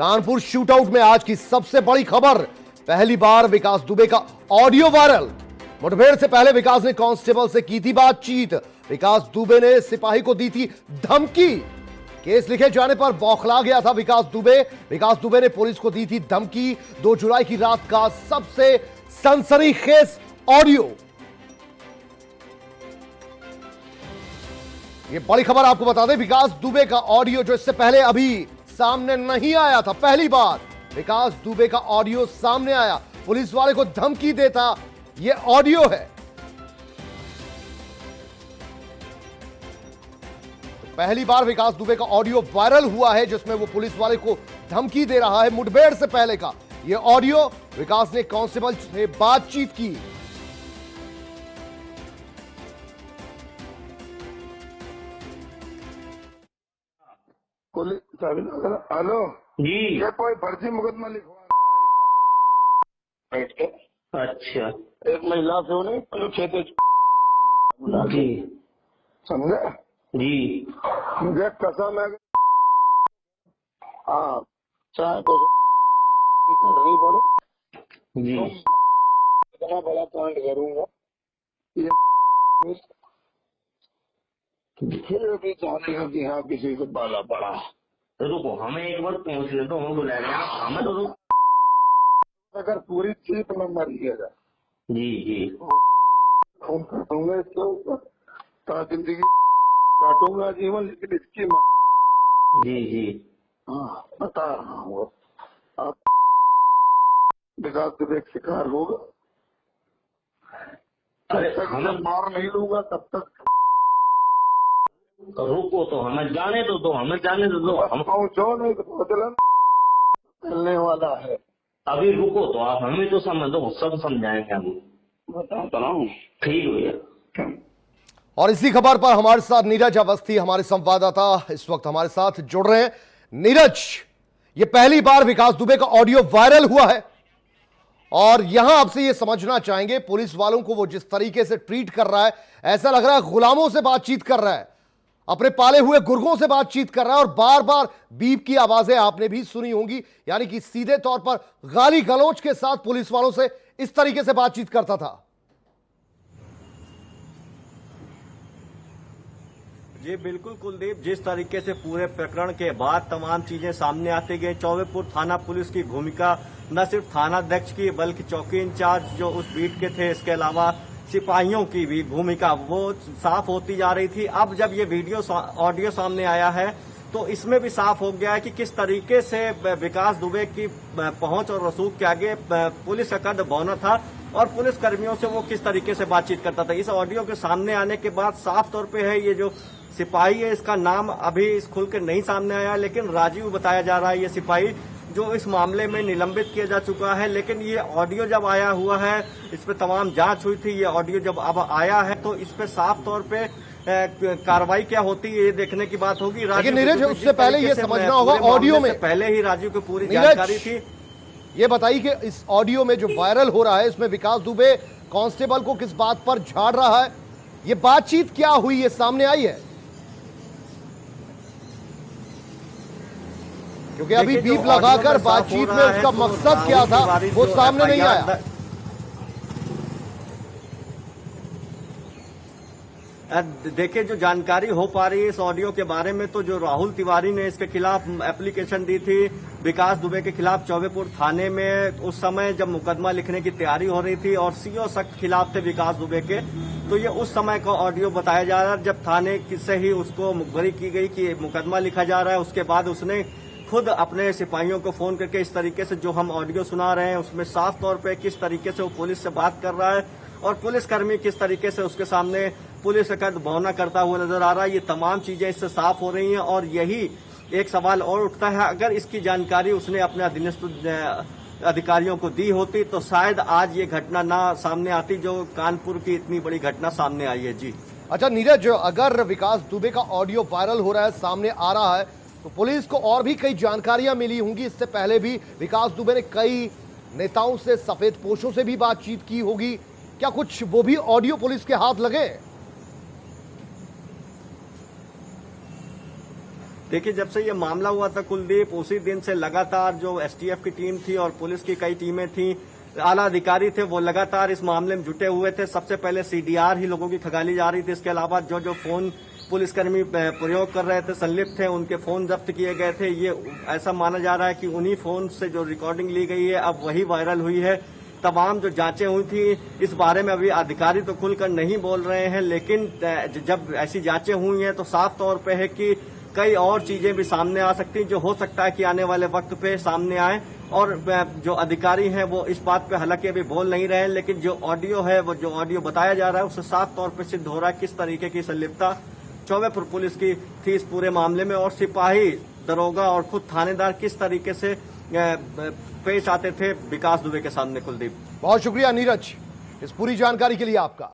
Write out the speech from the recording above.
Kanpur shootout में आज की सबसे बड़ी खबर, पहली बार विकास दुबे का ऑडियो वायरल। मुठभेड़ से पहले विकास ने कांस्टेबल से की थी बातचीत। विकास दुबे ने सिपाही को दी थी धमकी। केस लिखे जाने पर बौखला गया था विकास दुबे। विकास दुबे ने पुलिस को दी थी धमकी। 2 जुलाई की रात का सबसे सनसनीखेज ऑडियो। ये बड़ी खबर आपको बता दें, विकास दुबे का ऑडियो जो इससे पहले अभी सामने नहीं आया था, पहली बार विकास दुबे का ऑडियो सामने आया। पुलिस वाले को धमकी देता ये ऑडियो है। तो पहली बार विकास दुबे का ऑडियो वायरल हुआ है जिसमें वो पुलिस वाले को धमकी दे रहा है। मुठभेड़ से पहले का ये ऑडियो, विकास ने कांस्टेबल से बातचीत की। हेलो जी। ये कोई फर्जी मुकदमा लिखवा बैठ के। अच्छा एक महिला से उन्हें खेते जी समझे। जी मुझे कसम है, हाँ चाहे तो करनी पड़े, जी इतना बड़ा पॉइंट करूंगा ये फिर भी जानेगा कि हाँ किसी को बाला पड़ा। तो रुको, हमें एक बार पहुँच ले तो हमें बुला रहे हैं, हमें तो रुक। अगर पूरी चीज में मर गया जी जी फोन कर दूंगा इसके ऊपर, तो जिंदगी काटूंगा जीवन, लेकिन इसकी जी जी हाँ बता रहा हूँ आप विकास दुबे का शिकार होगा। अरे जब तक हमें मैं मार नहीं लूंगा तब तक रुको, तो हमें जाने दो हमें जाने दो हम पहुंचो, नहीं तो बदलन चलने वाला है। अभी रुको तो आप हमें तो समझो, सब समझाएंगे हम। बताता हूँ ठीक भैया। और इसी खबर पर हमारे साथ नीरज अवस्थी, हमारे संवाददाता इस वक्त हमारे साथ जुड़ रहे हैं। नीरज, ये पहली बार विकास दुबे का ऑडियो वायरल हुआ है और यहां आपसे ये समझना चाहेंगे, पुलिस वालों को वो जिस तरीके से ट्रीट कर रहा है, ऐसा लग रहा है गुलामों से बातचीत कर रहा है, अपने पाले हुए गुर्गों से बातचीत कर रहा है। और बार बार बीप की आवाजें आपने भी सुनी होंगी, यानी कि सीधे तौर पर गाली गलौज के साथ पुलिस वालों से इस तरीके से बातचीत करता था। जी बिल्कुल कुलदीप, जिस तरीके से पूरे प्रकरण के बाद तमाम चीजें सामने आती गई, चौबेपुर थाना पुलिस की भूमिका न सिर्फ थानाध्यक्ष की बल्कि चौकी इंचार्ज जो उस बीट के थे, इसके अलावा सिपाहियों की भी भूमिका वो साफ होती जा रही थी। अब जब ये वीडियो ऑडियो सामने आया है तो इसमें भी साफ हो गया है कि किस तरीके से विकास दुबे की पहुंच और रसूख के आगे पुलिस का कद बौना था और पुलिस कर्मियों से वो किस तरीके से बातचीत करता था। इस ऑडियो के सामने आने के बाद साफ तौर पे है, ये जो सिपाही है इसका नाम अभी इस खुल के नहीं सामने आया, लेकिन राजीव बताया जा रहा है ये सिपाही जो इस मामले में निलंबित किया जा चुका है। लेकिन ये ऑडियो जब आया हुआ है, इस पे तमाम जांच हुई थी, ये ऑडियो जब अब आया है तो इस पे साफ तौर पे कार्रवाई क्या होती है ये देखने की बात होगी। लेकिन नीरज, उससे पहले ये समझना होगा, ऑडियो में पहले ही राजीव को पूरी जानकारी थी। ये बताइए कि इस ऑडियो में जो वायरल हो रहा है, इसमें विकास दुबे कांस्टेबल को किस बात पर झाड़ रहा है, ये बातचीत क्या हुई, ये सामने आई है? क्योंकि अभी बीप लगाकर बातचीत में उसका मकसद क्या था वो सामने नहीं आया। देखिए, जो जानकारी हो पा रही है इस ऑडियो के बारे में, तो जो राहुल तिवारी ने इसके खिलाफ एप्लीकेशन दी थी विकास दुबे के खिलाफ चौबेपुर थाने में, उस समय जब मुकदमा लिखने की तैयारी हो रही थी और सीओ सख्त खिलाफ थे विकास दुबे के, तो ये उस समय का ऑडियो बताया जा रहा है जब थाने से ही उसको मुखबरी की गई कि मुकदमा लिखा जा रहा है। उसके बाद उसने खुद अपने सिपाहियों को फोन करके इस तरीके से जो हम ऑडियो सुना रहे हैं उसमें साफ तौर पे किस तरीके से वो पुलिस से बात कर रहा है और पुलिसकर्मी किस तरीके से उसके सामने पुलिस का कद बौना करता हुआ नजर आ रहा है। ये तमाम चीजें इससे साफ हो रही हैं और यही एक सवाल और उठता है, अगर इसकी जानकारी उसने अपने अधीनस्थ अधिकारियों को दी होती तो शायद आज ये घटना ना सामने आती जो कानपुर की इतनी बड़ी घटना सामने आई है। जी अच्छा नीरज, अगर विकास दुबे का ऑडियो वायरल हो रहा है, सामने आ रहा है, तो पुलिस को और भी कई जानकारियां मिली होंगी। इससे पहले भी विकास दुबे ने कई नेताओं से, सफेद पोशों से भी बातचीत की होगी, क्या कुछ वो भी ऑडियो पुलिस के हाथ लगे? देखिए, जब से ये मामला हुआ था कुलदीप, उसी दिन से लगातार जो एसटीएफ की टीम थी और पुलिस की कई टीमें थी, आला अधिकारी थे, वो लगातार इस मामले में जुटे हुए थे। सबसे पहले सीडीआर ही लोगों की खंगाली जा रही थी। इसके अलावा जो जो फोन पुलिसकर्मी प्रयोग कर रहे थे, संलिप्त थे, उनके फोन जब्त किए गए थे। ये ऐसा माना जा रहा है कि उन्हीं फोन से जो रिकॉर्डिंग ली गई है अब वही वायरल हुई है। तमाम जो जांचें हुई थी इस बारे में अभी अधिकारी तो खुलकर नहीं बोल रहे हैं, लेकिन जब ऐसी जांचें हुई हैं तो साफ तौर पे है कि कई और चीजें भी सामने आ सकती हैं, जो हो सकता है कि आने वाले वक्त पे सामने आए। और जो अधिकारी हैं वो इस बात पे हालांकि अभी बोल नहीं रहे हैं, लेकिन जो ऑडियो है, वो जो ऑडियो बताया जा रहा है उससे साफ तौर पे सिद्ध हो रहा है किस तरीके की संलिप्तता चौबेपुर पुलिस की थी इस पूरे मामले में, और सिपाही, दरोगा और खुद थानेदार किस तरीके से पेश आते थे विकास दुबे के सामने। कुलदीप, बहुत शुक्रिया नीरज इस पूरी जानकारी के लिए आपका।